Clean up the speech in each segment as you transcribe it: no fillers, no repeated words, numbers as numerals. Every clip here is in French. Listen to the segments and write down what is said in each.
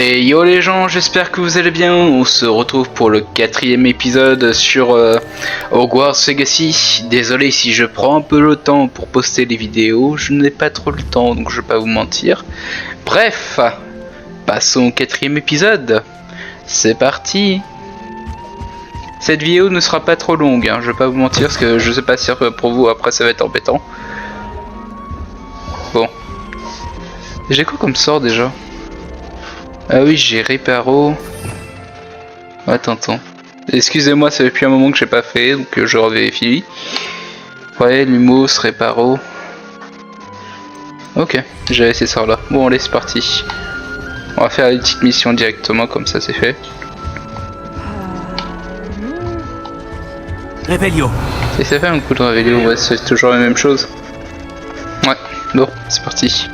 Et yo les gens, j'espère que vous allez bien. On se retrouve pour le 4e épisode sur Hogwarts Legacy. Désolé si je prends un peu le temps pour poster les vidéos, je n'ai pas trop le temps donc je vais pas vous mentir. Bref, passons au 4e épisode. C'est parti. Cette vidéo ne sera pas trop longue, hein, je vais pas vous mentir parce que je sais pas si pour vous après ça va être embêtant. Bon. J'ai quoi comme sort déjà? Ah oui, j'ai Réparo. Attends. Excusez-moi, ça fait depuis un moment que j'ai pas fait, donc je revérifie. Ouais, Lumos, Réparo. Ok, j'avais ces sorts là. Bon, allez, c'est parti. On va faire une petite mission directement, comme ça c'est fait. Réveillon. Et ça fait un coup de réveillon, ouais, c'est toujours la même chose. Ouais, bon, c'est parti.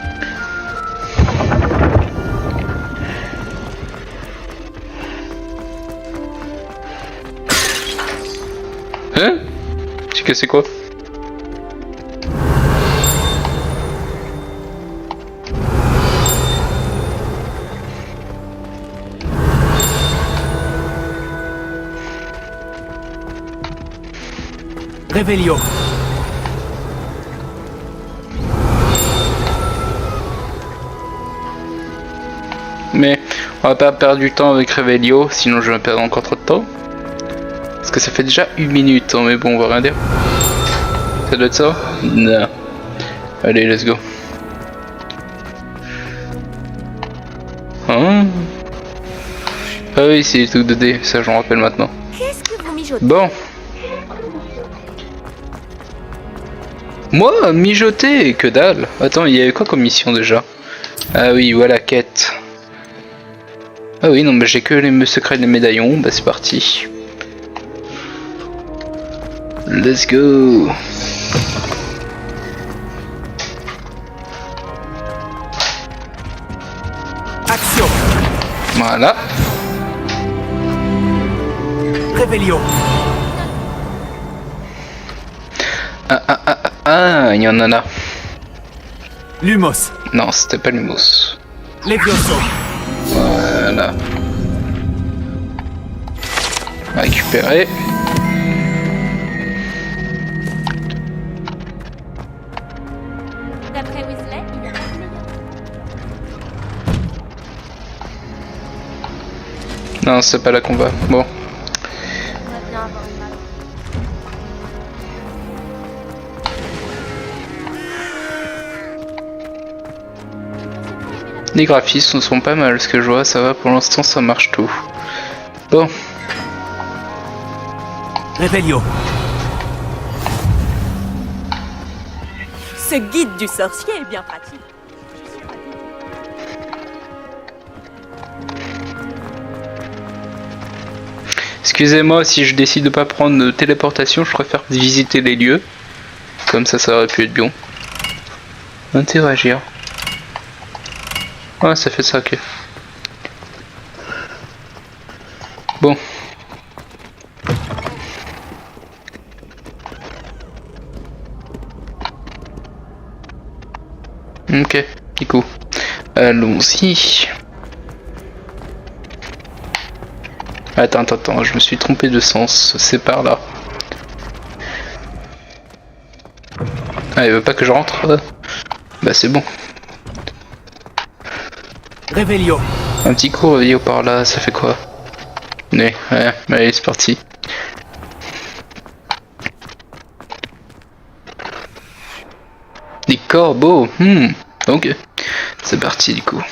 Hein? Tu sais c'est quoi? Réveillon. Mais on va pas perdre du temps avec Revelio, sinon je vais perdre encore trop de temps. Parce que ça fait déjà 1 minute, hein, mais bon, on va rien dire. Ça doit être ça? Non. Allez, let's go. Hein? Ah oui, c'est des trucs de dés, ça j'en rappelle maintenant. Qu'est-ce que vous mijotez? Bon. Moi, mijoter, que dalle. Attends, il y avait quoi comme mission déjà? Ah oui, voilà, quête. Ah oui, non, mais j'ai que les secrets des médaillons, bah c'est parti. Let's go. Action. Voilà. Réveillon. Ah, il y en a là. Lumos. Non, c'était pas Lumos. Levioso. Voilà. Récupérer. D'après Weasley, il n'y a pas de meilleur. Non, c'est pas là qu'on va. Bon. On va bien avoir une balle. Les graphismes sont pas mal, ce que je vois, ça va pour l'instant, ça marche tout. Bon. Réveillon. Ce guide du sorcier est bien pratique. Excusez-moi si je décide de pas prendre de téléportation, je préfère visiter les lieux. Comme ça aurait pu être bien. Interagir. Ouais, ça fait ça, ok. Bon. Ok, du coup. Allons-y. Attends, je me suis trompé de sens, c'est par là. Ah, il veut pas que je rentre? Bah c'est bon. Réveillon. Un petit coup réveillé par là, ça fait quoi? Ouais, allez, c'est parti. Des corbeaux, ok. C'est parti du coup.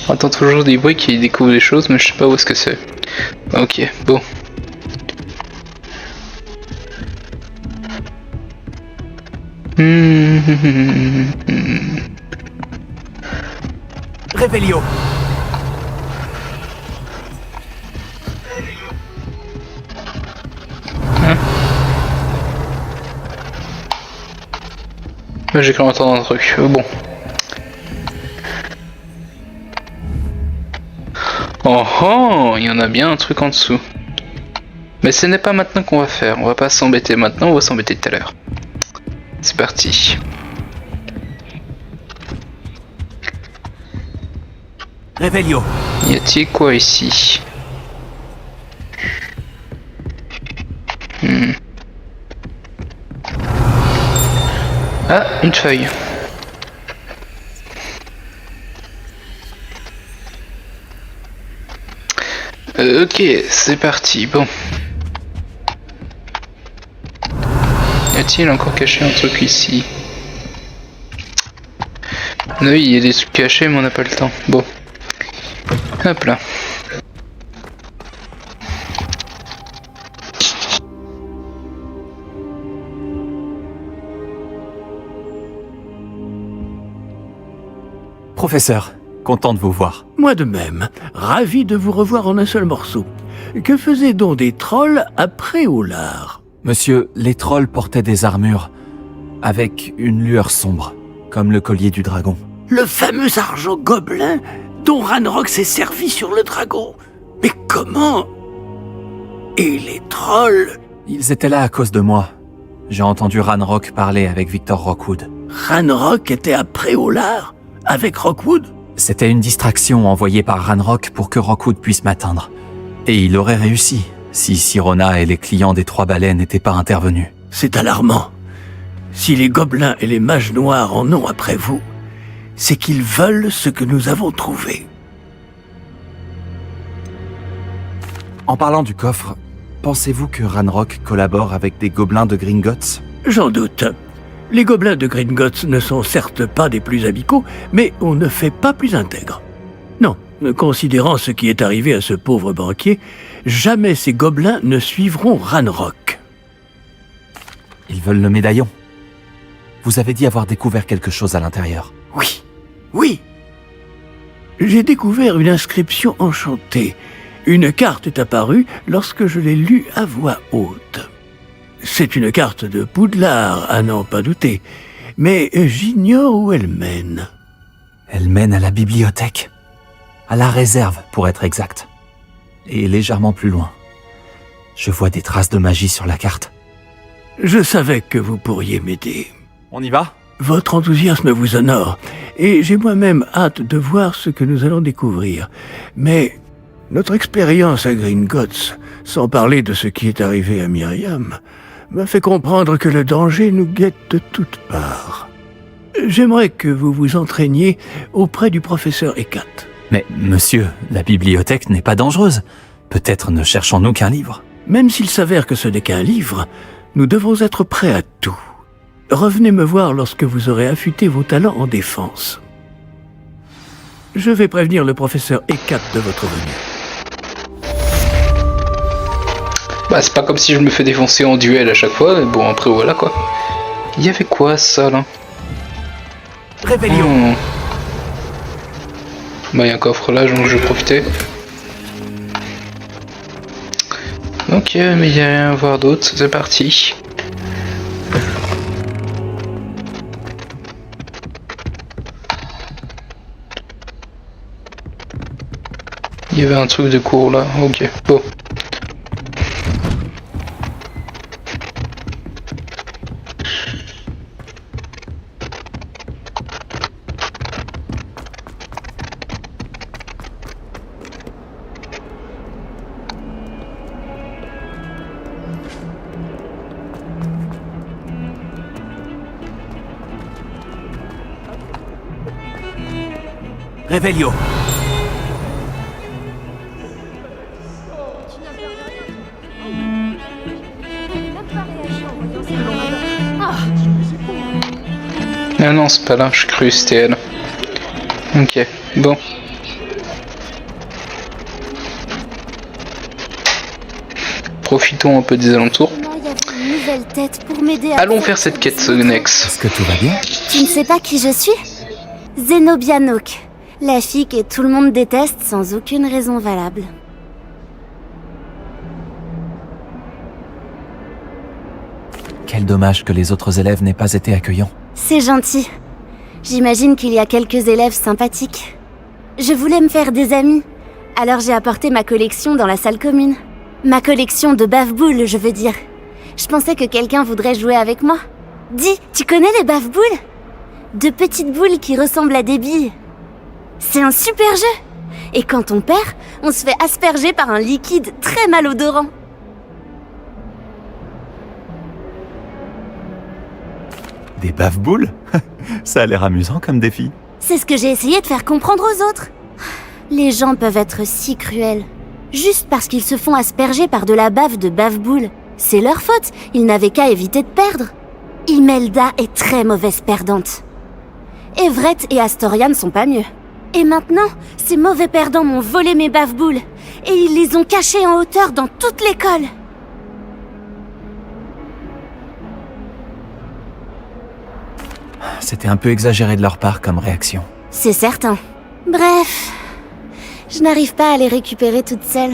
On entend toujours des bruits qui découvrent des choses, mais je sais pas où est-ce que c'est. Ok, bon. Réveillon. J'ai cru entendre un truc. Bon. Oh oh, il y en a bien un truc en dessous. Mais ce n'est pas maintenant qu'on va faire. On va pas s'embêter maintenant, on va s'embêter tout à l'heure. C'est parti. Revelio. Y a-t-il quoi ici? Ah, une feuille. Ok, c'est parti. Bon. Y a-t-il encore caché un truc ici? Oui, il y a des trucs cachés, mais on n'a pas le temps. Bon. Hop là. Professeur, content de vous voir. Moi de même, ravi de vous revoir en un seul morceau. Que faisaient donc des trolls après Olar? Monsieur, les trolls portaient des armures avec une lueur sombre, comme le collier du dragon. Le fameux argent gobelin dont Ranrock s'est servi sur le dragon. Mais comment? Et les trolls? Ils étaient là à cause de moi. J'ai entendu Ranrock parler avec Victor Rockwood. Ranrock était après Olar? Avec Rockwood? C'était une distraction envoyée par Ranrock pour que Rockwood puisse m'atteindre. Et il aurait réussi, si Sirona et les clients des Trois Balais n'étaient pas intervenus. C'est alarmant. Si les gobelins et les mages noirs en ont après vous, c'est qu'ils veulent ce que nous avons trouvé. En parlant du coffre, pensez-vous que Ranrock collabore avec des gobelins de Gringotts? J'en doute. Les gobelins de Gringotts ne sont certes pas des plus amicaux, mais on ne fait pas plus intègre. Non, considérant ce qui est arrivé à ce pauvre banquier, jamais ces gobelins ne suivront Ranrock. Ils veulent le médaillon. Vous avez dit avoir découvert quelque chose à l'intérieur. Oui, oui. J'ai découvert une inscription enchantée. Une carte est apparue lorsque je l'ai lue à voix haute. C'est une carte de Poudlard, à n'en pas douter, mais j'ignore où elle mène. Elle mène à la bibliothèque. À la réserve, pour être exact. Et légèrement plus loin. Je vois des traces de magie sur la carte. Je savais que vous pourriez m'aider. On y va? Votre enthousiasme vous honore, et j'ai moi-même hâte de voir ce que nous allons découvrir. Mais notre expérience à Gringotts, sans parler de ce qui est arrivé à Myriam, m'a fait comprendre que le danger nous guette de toutes parts. J'aimerais que vous vous entraîniez auprès du professeur Ekat. Mais, monsieur, la bibliothèque n'est pas dangereuse. Peut-être ne cherchons-nous qu'un livre. Même s'il s'avère que ce n'est qu'un livre, nous devons être prêts à tout. Revenez me voir lorsque vous aurez affûté vos talents en défense. Je vais prévenir le professeur Ekat de votre venue. Bah c'est pas comme si je me fais défoncer en duel à chaque fois, mais bon après voilà quoi. Il y avait quoi ça là? Réveillons. Bah il y a un coffre là donc je vais profiter. Ok mais il y a rien à voir d'autre, c'est parti. Il y avait un truc de cours là, ok, bon. Revelio. Ah non c'est pas là, je crus c'était elle. Ok, bon. Profitons un peu des alentours. Une nouvelle tête pour m'aider à... Allons faire cette quête Nex. Est-ce que tout va bien? Tu ne sais pas qui je suis? Zenobia Nook, la fille que tout le monde déteste sans aucune raison valable. Quel dommage que les autres élèves n'aient pas été accueillants. C'est gentil. J'imagine qu'il y a quelques élèves sympathiques. Je voulais me faire des amis, Alors j'ai apporté ma collection dans la salle commune. Ma collection de bave-boules, je veux dire. Je pensais que quelqu'un voudrait jouer avec moi. Dis, tu connais les bave-boules? De petites boules qui ressemblent à des billes. C'est un super jeu. Et quand on perd, on se fait asperger par un liquide très malodorant. Des bave-boules? Ça a l'air amusant comme défi. C'est ce que j'ai essayé de faire comprendre aux autres. Les gens peuvent être si cruels. Juste parce qu'ils se font asperger par de la bave de bave-boule. C'est leur faute, ils n'avaient qu'à éviter de perdre. Imelda est très mauvaise perdante. Everett et Astoria ne sont pas mieux. Et maintenant, ces mauvais perdants m'ont volé mes bave-boules. Et ils les ont cachées en hauteur dans toute l'école. C'était un peu exagéré de leur part comme réaction. C'est certain. Bref, je n'arrive pas à les récupérer toute seule.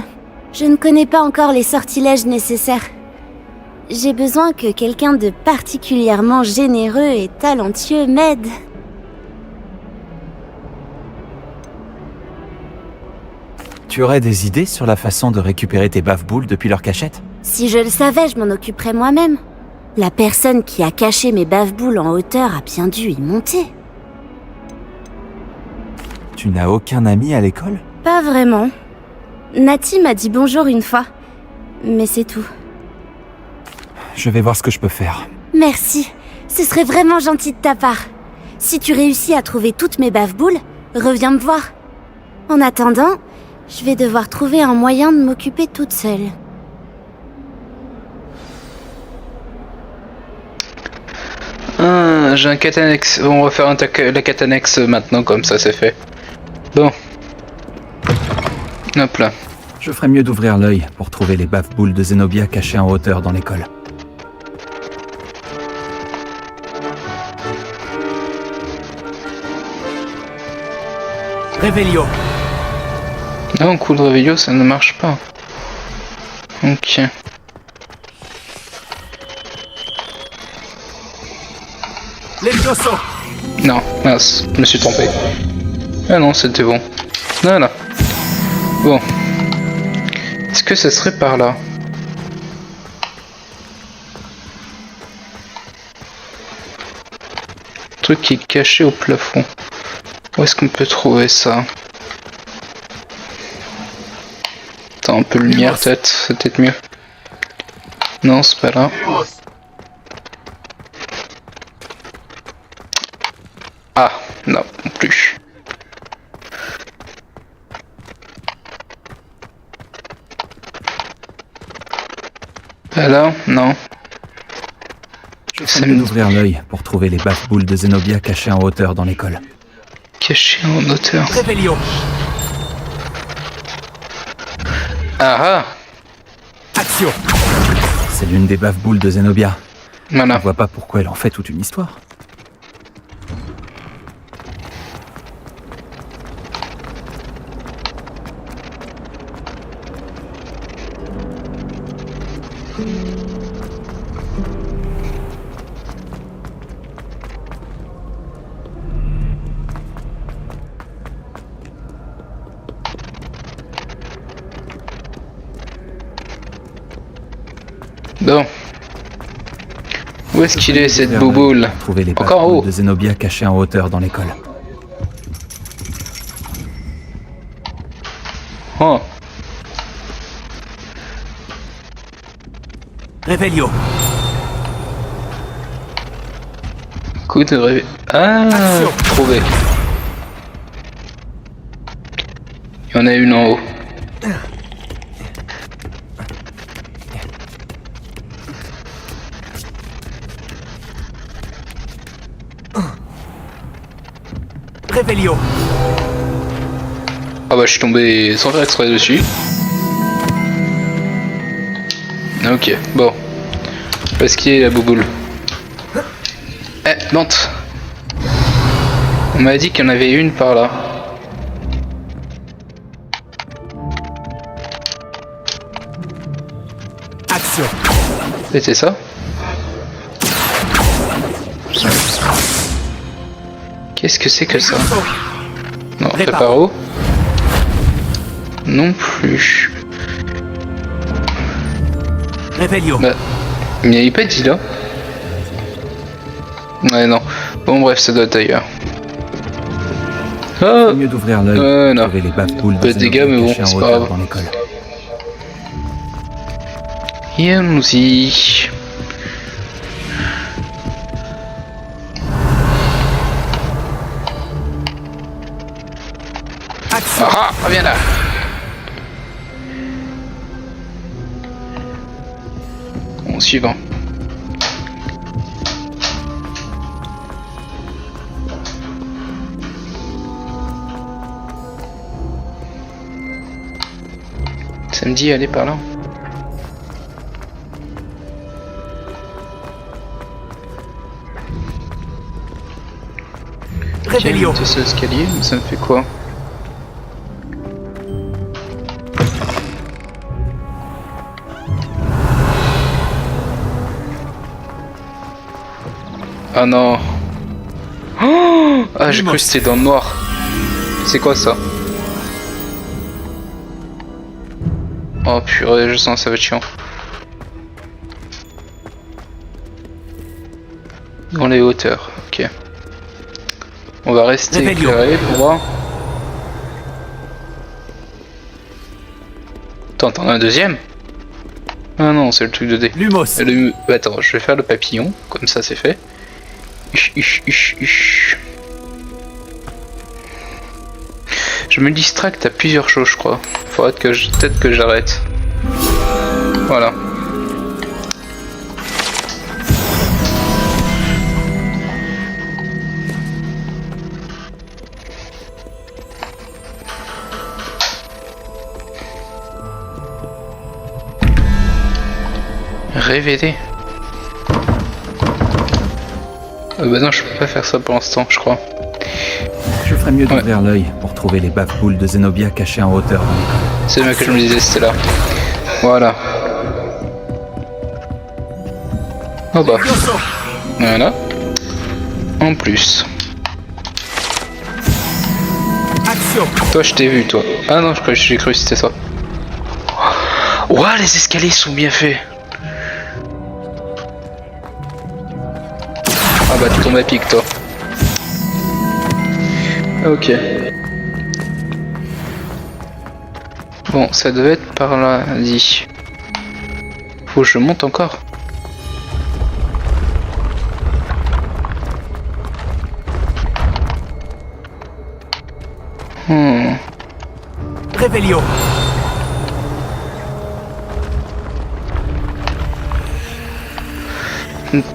Je ne connais pas encore les sortilèges nécessaires. J'ai besoin que quelqu'un de particulièrement généreux et talentueux m'aide. Tu aurais des idées sur la façon de récupérer tes bave-boules depuis leur cachette? Si je le savais, je m'en occuperais moi-même. La personne qui a caché mes bave-boules en hauteur a bien dû y monter. Tu n'as aucun ami à l'école? Pas vraiment. Nati m'a dit bonjour une fois. Mais c'est tout. Je vais voir ce que je peux faire. Merci. Ce serait vraiment gentil de ta part. Si tu réussis à trouver toutes mes bave-boules, reviens me voir. En attendant, je vais devoir trouver un moyen de m'occuper toute seule. J'ai un catanex. On va faire la catanex maintenant, comme ça c'est fait. Bon. Hop là. Je ferais mieux d'ouvrir l'œil pour trouver les bave-boules de Zenobia cachées en hauteur dans l'école. Réveillon. Non, coup de réveillon, ça ne marche pas. Ok. Levioso. Non, mince, je me suis trompé. Ah non, c'était bon. Voilà. Bon. Est-ce que ça serait par là? Truc qui est caché au plafond. Où est-ce qu'on peut trouver ça? Attends, un peu de lumière peut-être, c'est peut-être mieux. Non, c'est pas là. Ah, non, non plus. Là, non. Je ferais mieux d'ouvrir l'œil pour trouver les bave-boules de Zenobia cachées en hauteur dans l'école. Caché en hauteur. Réveillon. Ah ah! Action. C'est l'une des bave-boules de Zenobia. Je Voilà. vois pas pourquoi elle en fait toute une histoire. Bon. Où est-ce qu'il est cette bouboule? Trouver les Encore en bave-boules haut. de Zenobia cachées en hauteur dans l'école. Oh. Réveillon. Coup de réveil. Ah, Action. trouvé. Il y en a une en haut. Réveillon. Ah bah je suis tombé sans faire exprès dessus. Ok, bon. Où est-ce qu'il est la bouboule? Eh, monte. On m'a dit qu'il y en avait une par là. Action. C'était ça? Qu'est-ce que c'est que ça? Non, Répare. prépare où? Non plus. Réveillon. Bah, il n'y avait pas dit là. Ouais, non. Bon, bref, ça doit être ailleurs. Ah, C'est mieux d'ouvrir l'œil non. pour trouver les baffes-boules Peu de dégâts, mais bon, cachées en c'est pas hauteur grave. dans l'école. Et allons-y. Ah, viens là. Bon, suivant. Ça me dit aller par là. Réveillon. J'ai ce escalier, mais ça me fait quoi? Ah non. Oh, ah, j'ai cru que c'était dans le noir. C'est quoi ça? Oh purée, je sens que ça va être chiant. Dans les hauteurs, ok. On va rester Réveillon. éclairé pour voir. Attends, t'en as un deuxième? Ah non, c'est le truc de dé. Lumos. Attends, je vais faire le papillon, comme ça c'est fait. Je me distracte à plusieurs choses, je crois. Faudrait que peut-être que j'arrête. Voilà. Révéler. Bah non, je peux pas faire ça pour l'instant, je crois. Je ferais mieux d'ouvrir l'œil pour trouver les baffes-boules de Zenobia cachées en hauteur dans l'école. C'est le mec que je me disais, c'était là. Voilà. Oh bah. Voilà. En plus. Action. Toi, je t'ai vu, toi. Ah non, j'ai cru que c'était ça. Ouah, les escaliers sont bien faits. Ah bah, tu tombes à pic, toi. Ok. Bon, ça devait être par là, dit. Faut que je monte encore. Réveillon.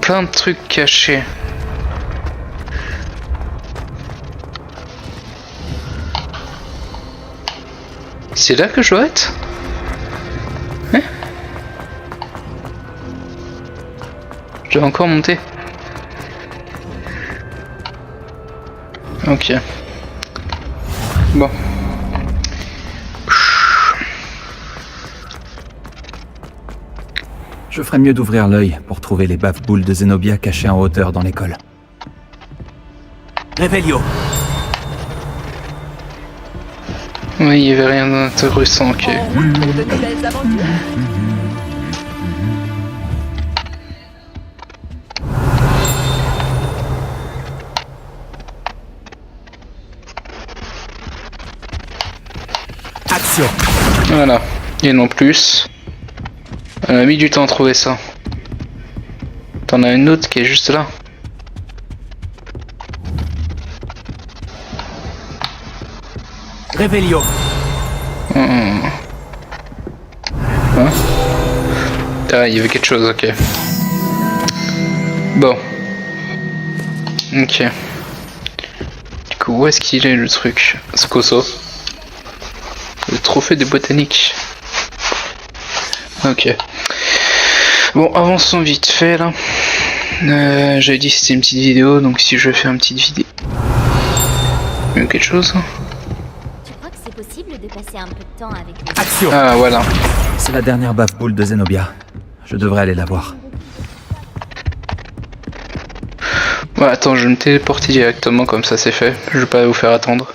Plein de trucs cachés. C'est là que je dois être? Hein? Je dois encore monter. Ok. Bon. Je ferais mieux d'ouvrir l'œil pour trouver les baffes-boules de Zenobia cachées en hauteur dans l'école. Réveillon. Oui, il n'y avait rien d'intéressant, ok. En route pour de nouvelles aventures. Action. Voilà. Et non plus. On a mis du temps à trouver ça. T'en as une autre qui est juste là. Réveillon. Hein? Ah, il y avait quelque chose, ok. Bon. Ok. Du coup, où est-ce qu'il est le truc? Ce coso. Le trophée des botaniques. Ok. Bon, avançons vite fait là. J'avais dit que c'était une petite vidéo, donc si je vais faire une petite vidéo. Il y a quelque chose? Tu crois que c'est possible de passer un peu de temps avec les... Action. Ah, voilà. C'est la dernière baffe-boule de Zenobia. Je devrais aller la voir. Ouais, attends, je vais me téléporter directement, comme ça c'est fait. Je vais pas vous faire attendre.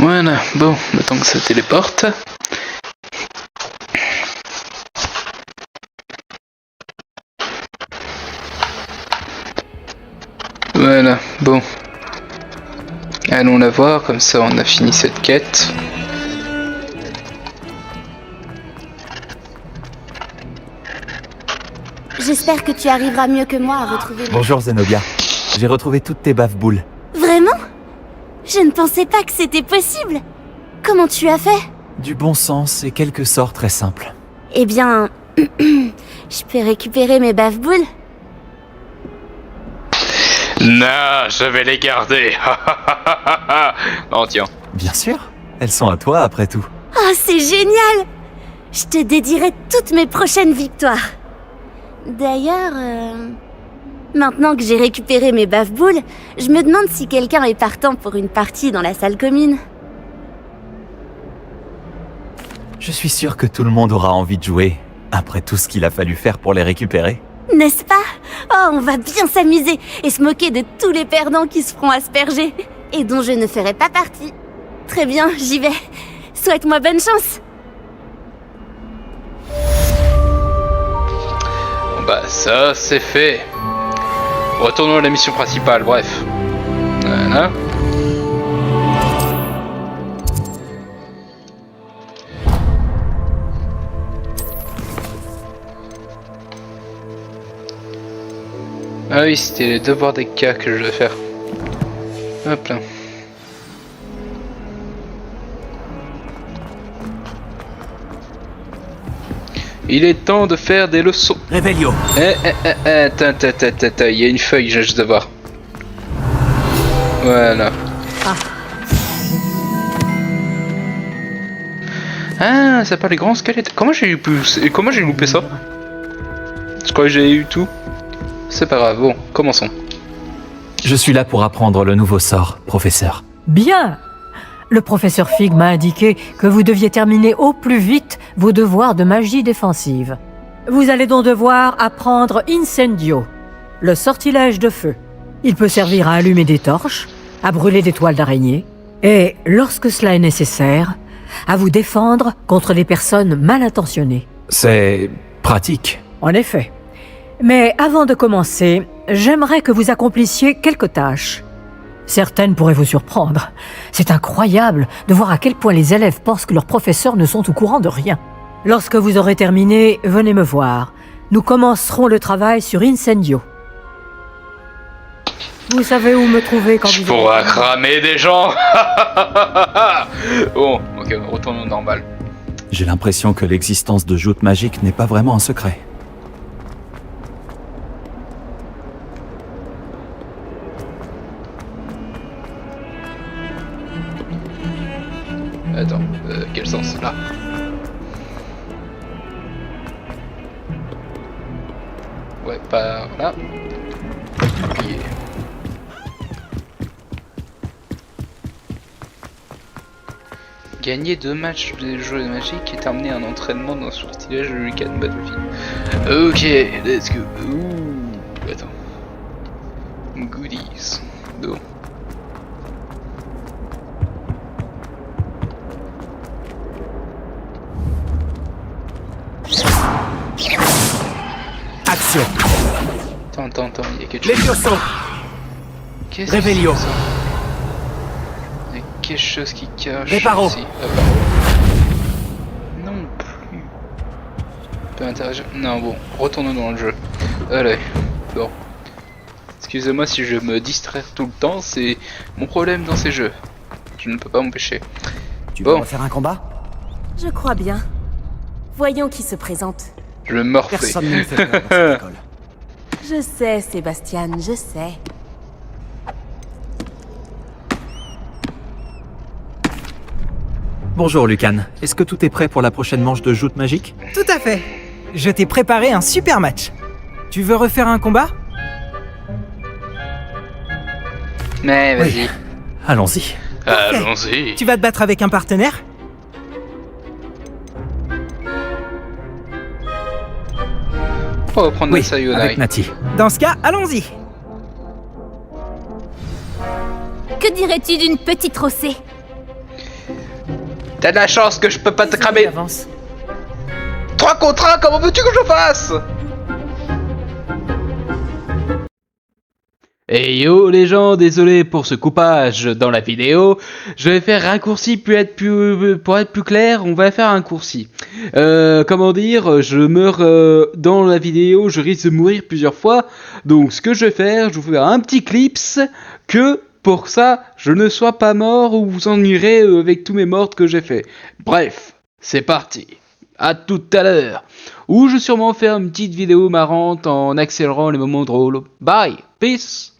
Voilà, bon, maintenant que ça téléporte. Voilà, bon. Allons la voir, comme ça on a fini cette quête. J'espère que tu arriveras mieux que moi à retrouver... Bonjour Zenobia. J'ai retrouvé toutes tes baves-boules. Vraiment? Je ne pensais pas que c'était possible. Comment tu as fait? Du bon sens et quelques sorts très simples. Eh bien... je peux récupérer mes bave-boules? Non, je vais les garder. Oh tiens. Bien sûr. Elles sont à toi après tout. Oh, c'est génial! Je te dédierai toutes mes prochaines victoires. D'ailleurs, maintenant que j'ai récupéré mes bave-boules, je me demande si quelqu'un est partant pour une partie dans la salle commune. Je suis sûr que tout le monde aura envie de jouer, après tout ce qu'il a fallu faire pour les récupérer. N'est-ce pas? Oh, on va bien s'amuser et se moquer de tous les perdants qui se feront asperger, et dont je ne ferai pas partie. Très bien, j'y vais. Souhaite-moi bonne chance. Bon bah ça c'est fait. Retournons à la mission principale, bref. Voilà. Ah oui, c'était les devoirs des cas que je devais faire. Hop là. Il est temps de faire des leçons. Réveillon. Attends, il y a une feuille, j'ai juste à voir. Voilà. Ah, ça parle des grands squelettes. Comment j'ai loupé ça? Je crois que j'ai eu tout. C'est pas grave, bon, commençons. Je suis là pour apprendre le nouveau sort, professeur. Bien. Le professeur Fig m'a indiqué que vous deviez terminer au plus vite vos devoirs de magie défensive. Vous allez donc devoir apprendre Incendio, le sortilège de feu. Il peut servir à allumer des torches, à brûler des toiles d'araignée, et, lorsque cela est nécessaire, à vous défendre contre les personnes mal intentionnées. C'est pratique. En effet. Mais avant de commencer, j'aimerais que vous accomplissiez quelques tâches. Certaines pourraient vous surprendre. C'est incroyable de voir à quel point les élèves pensent que leurs professeurs ne sont au courant de rien. Lorsque vous aurez terminé, venez me voir. Nous commencerons le travail sur Incendio. Vous savez où me trouver quand Je vous... pourrais cramer des gens. Bon, ok, retournons au normal. J'ai l'impression que l'existence de joutes magiques n'est pas vraiment un secret. Attends, quel sens là? Ouais, par là. Yeah. Gagner 2 matchs de jeux magiques et terminer un entraînement dans le sortilège de Lucan Battlefield. Ok, let's go. Ouh, attends. Goodies. Bon. Action. Attends, il y a quelque chose. Levioso. Qu'est-ce que Réveillon. c'est que ça? Il y a quelque chose qui cache Réparo. ici. Ah bah. Non plus. Peut interagir. Non bon, retournons dans le jeu. Allez. Bon. Excusez-moi si je me distrais tout le temps, c'est mon problème dans ces jeux. Je ne peux pas m'empêcher. Tu Bon. veux refaire un combat? Je crois bien. Voyons qui se présente. Je me refais. Personne ne me fait peur dans cette école. Je sais, Sébastien, je sais. Bonjour Lucan, est-ce que tout est prêt pour la prochaine manche de joute magique? Tout à fait. Je t'ai préparé un super match. Tu veux refaire un combat? Mais vas-y. Allons-y. Allons-y. Tu vas te battre avec un partenaire? On va prendre Oui, le Sayonai. avec Nati. Dans ce cas, allons-y. Que dirais-tu d'une petite rossée? T'as de la chance que je peux pas te cramer. Avance. 3 contre 1, comment veux-tu que je fasse? Et yo les gens, désolé pour ce coupage dans la vidéo, je vais faire raccourci pour être plus clair, on va faire un raccourci. Comment dire, je meurs dans la vidéo, je risque de mourir plusieurs fois, donc ce que je vais faire, je vous fais un petit clips que pour ça je ne sois pas mort ou vous ennuierez avec tous mes morts que j'ai fait. Bref, c'est parti. À tout à l'heure, où je vais sûrement faire une petite vidéo marrante en accélérant les moments drôles. Bye, peace.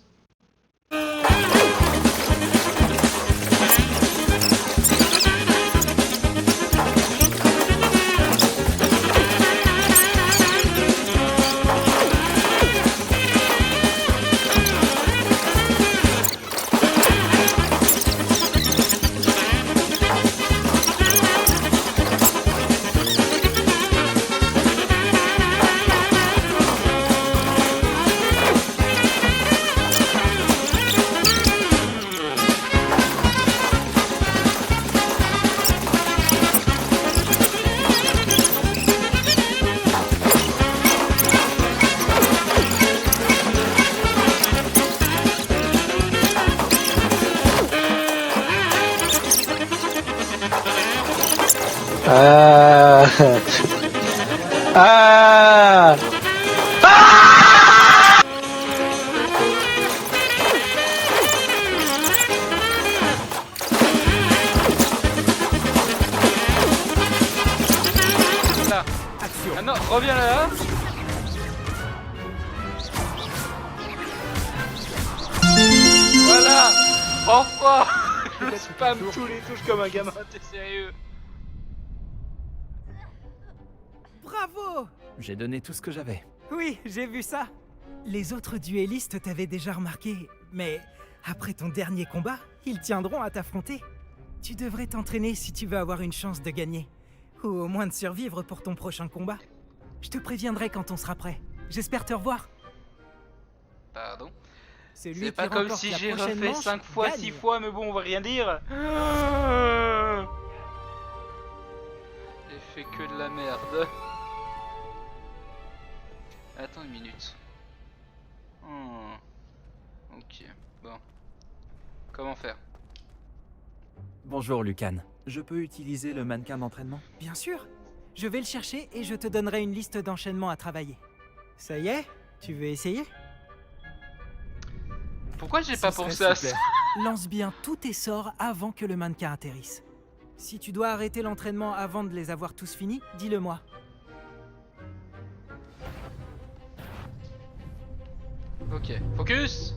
Ah non, reviens là. Voilà. Enfin. Je spam tous les touches comme un gamin, t'es sérieux? Bravo! J'ai donné tout ce que j'avais. Oui, j'ai vu ça. Les autres duellistes t'avaient déjà remarqué, mais après ton dernier combat, ils tiendront à t'affronter. Tu devrais t'entraîner si tu veux avoir une chance de gagner, ou au moins de survivre pour ton prochain combat. Je te préviendrai quand on sera prêt. J'espère te revoir. Pardon? Celui C'est qui pas comme remporte si la j'ai prochaine refait manche 5 fois, gagne. 6 fois, mais bon, on va rien dire. J'ai fait que de la merde. Attends une minute. Ok, bon. Comment faire? Bonjour Lucan. Je peux utiliser le mannequin d'entraînement? Bien sûr. Je vais le chercher et je te donnerai une liste d'enchaînements à travailler. Ça y est? Tu veux essayer? Pourquoi j'ai Ce pas serait pensé à super. ça? Lance bien tous tes sorts avant que le mannequin atterrisse. Si tu dois arrêter l'entraînement avant de les avoir tous finis, dis-le moi. Ok, focus.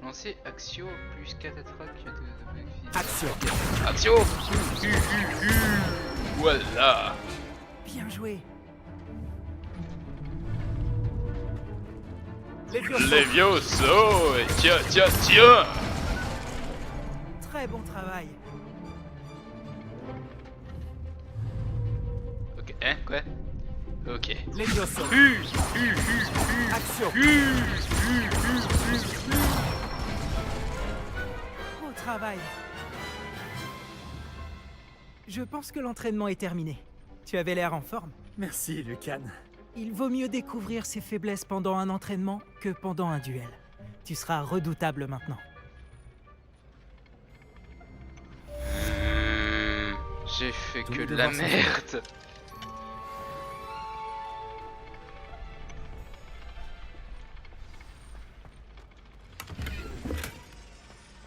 Lancer Axio plus Catatrac de Action! Axio. Voilà. Bien joué! Levioso. Tiens, tiens, tiens. Très bon travail! Ok, hein, quoi? Ok. Levioso! Action! Beau travail! Je pense que l'entraînement est terminé. Tu avais l'air en forme. Merci Lucan. Il vaut mieux découvrir ses faiblesses pendant un entraînement que pendant un duel. Tu seras redoutable maintenant. J'ai fait Tous que les de la devoirs sont merde.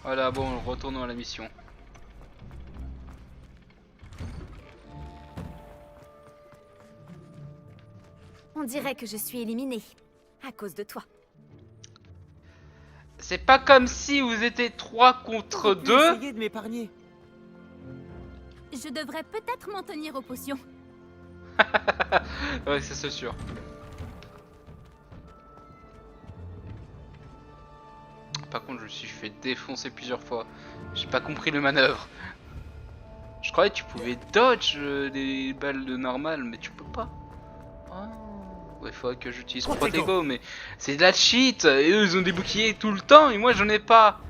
Voilà, bon, retournons à la mission. On dirait que je suis éliminée. À cause de toi. C'est pas comme si vous étiez 3 contre 2. Essayez de m'épargner. Je devrais peut-être m'en tenir aux potions. Ouais, c'est sûr. Par contre, je me suis fait défoncer plusieurs fois. J'ai pas compris le manœuvre. Je croyais que tu pouvais dodge les balles de normal, mais tu peux pas. Oh. Ouais, faudrait que j'utilise Protego, mais c'est de la cheat. Et eux, ils ont des boucliers tout le temps, et moi, j'en ai pas.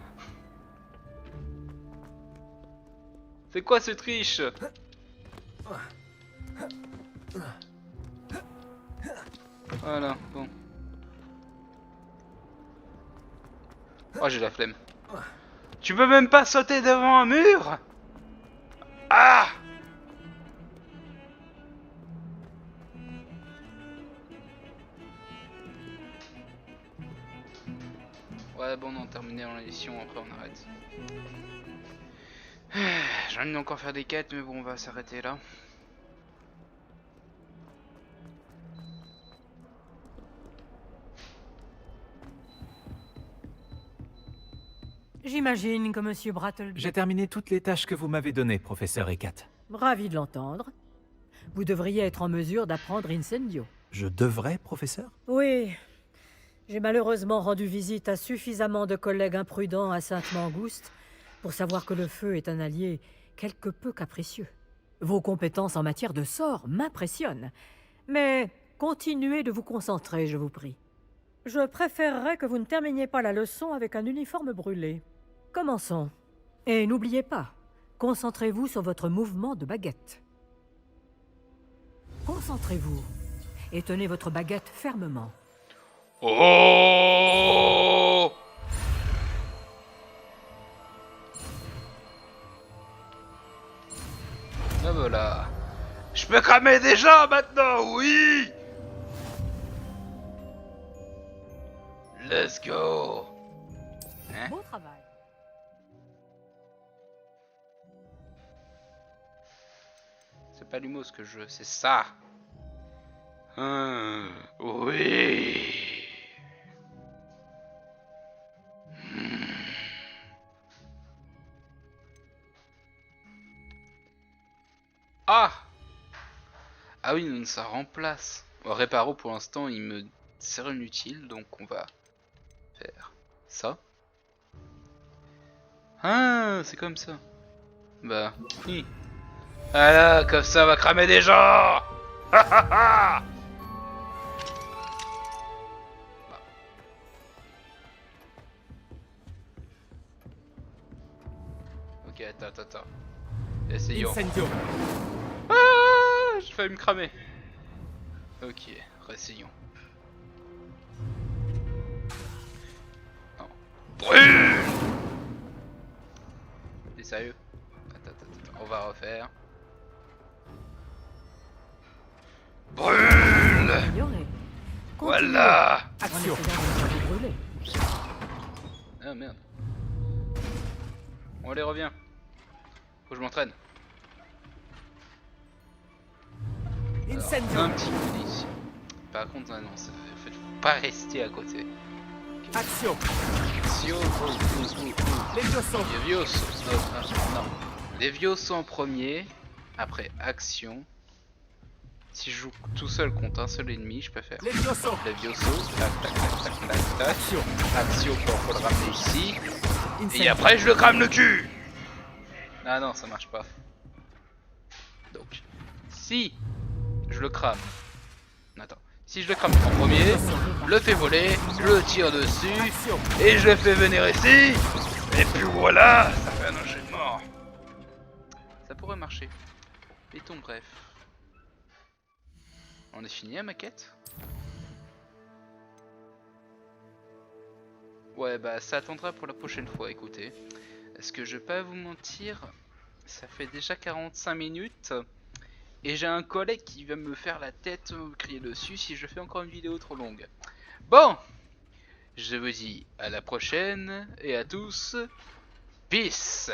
C'est quoi ce triche? Voilà, bon. Oh, j'ai la flemme. Tu peux même pas sauter devant un mur? Ah! Ouais, bon, on a terminé en édition, après on arrête. J'ai envie d'encore faire des quêtes, mais bon, on va s'arrêter là. J'imagine que Monsieur Brattleby... J'ai terminé toutes les tâches que vous m'avez données, professeur Eckhat. Ravi de l'entendre. Vous devriez être en mesure d'apprendre Incendio. Je devrais, professeur? Oui. J'ai malheureusement rendu visite à suffisamment de collègues imprudents à Sainte-Mangouste pour savoir que le feu est un allié quelque peu capricieux. Vos compétences en matière de sorts m'impressionnent. Mais continuez de vous concentrer, je vous prie. Je préférerais que vous ne terminiez pas la leçon avec un uniforme brûlé. Commençons. Et n'oubliez pas, concentrez-vous sur votre mouvement de baguette. Concentrez-vous et tenez votre baguette fermement. Oh! Ah voilà. Je peux cramer des gens maintenant, oui! Let's go! Hein? Bon travail. C'est pas l'humour ce que je veux, c'est ça! Oui! Ah! Ah oui, ça remplace. Réparo pour l'instant il me sert inutile, donc on va faire ça. Ah, c'est comme ça. Bah, oui. Voilà, comme ça on va cramer des gens. Ok, attends. Essayons. Incendio. Ah, j'ai failli me cramer. Ok, réessayons. Non. Brûle! T'es sérieux? Attends, on va refaire. Brûle! Ignorez. Voilà! Continuez en essayant de ne pas vous brûler. Ah merde. On allez, reviens. Faut que je m'entraîne. Incendio. Un petit coup d'ici. Par contre, non, ça faut pas rester à côté. Action. Action. Levioso. Levioso. Non. Levioso en premier. Après action. Si je joue tout seul contre un seul ennemi, je peux faire Levioso. Levioso. Tac. Action. Action pour le ramener ici. Et Incendio. après, je le crame le cul. Ah non, ça marche pas. Donc, si je le crame. Attends. Si je le crame en premier, je le fais voler, je le tire dessus, Action. et je le fais venir ici. Et puis voilà, ça fait un enchaînement. Ça pourrait marcher. Mettons bref. On est fini à ma quête? Ouais, bah ça attendra pour la prochaine fois, écoutez. Est-ce que je vais pas vous mentir? Ça fait déjà 45 minutes. Et j'ai un collègue qui va me faire la tête crier dessus si je fais encore une vidéo trop longue. Bon, je vous dis à la prochaine et à tous. Peace.